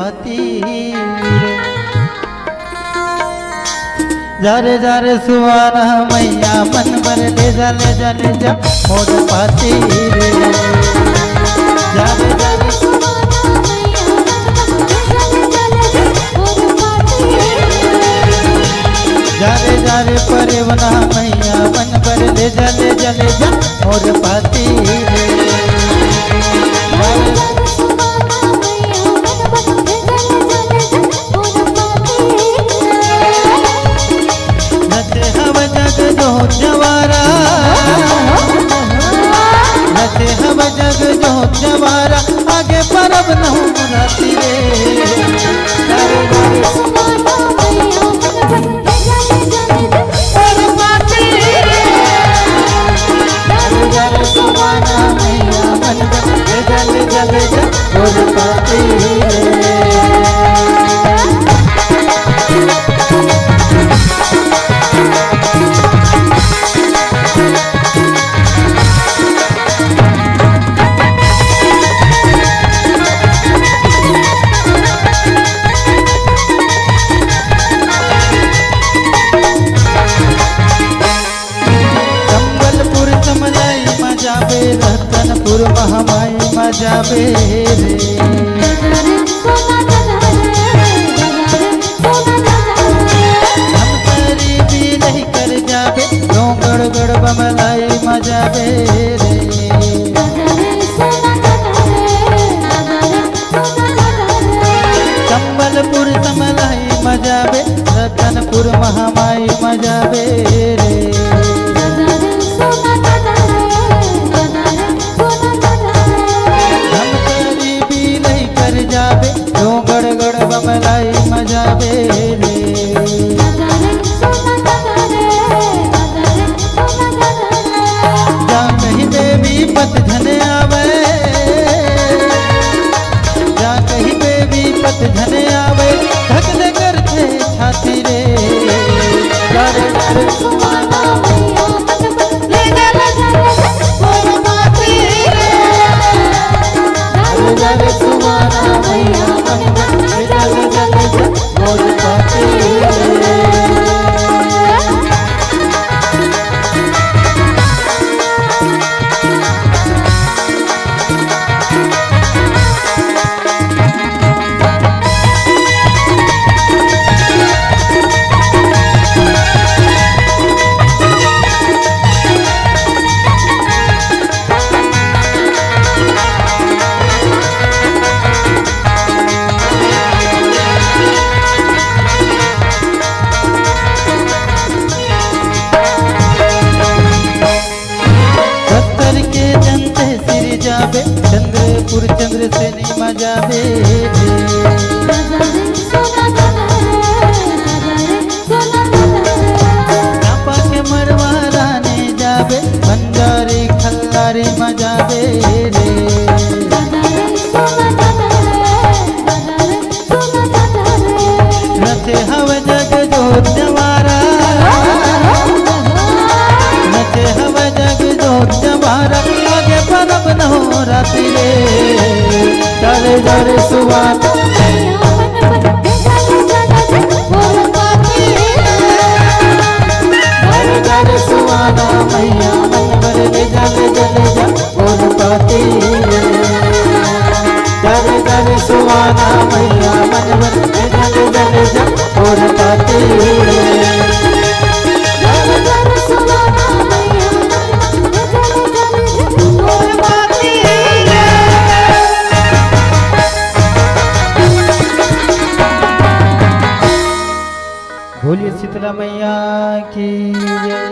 पाती जारे जारे सुवाना मैया मन भर ले जा मोर पाती रे जारे जारे जारे जारे परवना मैया मन भर ले जा मोर पाती रे नचे हम जग जो जवारा आगे परब न हो राती रे सुवाना मैया मन जल और पाती रतनपुर महामाई मजाबे रे हम करी भी नहीं कर जाबे गड़ गड़ बमलाई मजाबे रे संबलपुर समलाई मजाबे रतनपुर महामाई मजाबे रे जाबे जो गड़ गड़ बमलाई मजाबे रे जा कहीं बेबी पत धने आवे जा कहीं बेबी पत धने आवे ढक दे करते छाती रे जारे जारे सुवाना जारे सुवाना मैया मन जल मोर पाती चंद्रपुर चंद्र से नहीं मजाबे नापा के मरवारा ने जाबे बंजारी खल्लारी मजाबे रे नचे हव जग जोत जवारा नचे हव जग जोत जवारा आगे परब न हो राती रे जारे जारे सुवाना जारे सुवाना मैया मन भर ले जा और पाती जारे जारे सुवाना मैया मन भर ले जा और पाती बोलिए शीतला मैया की जय।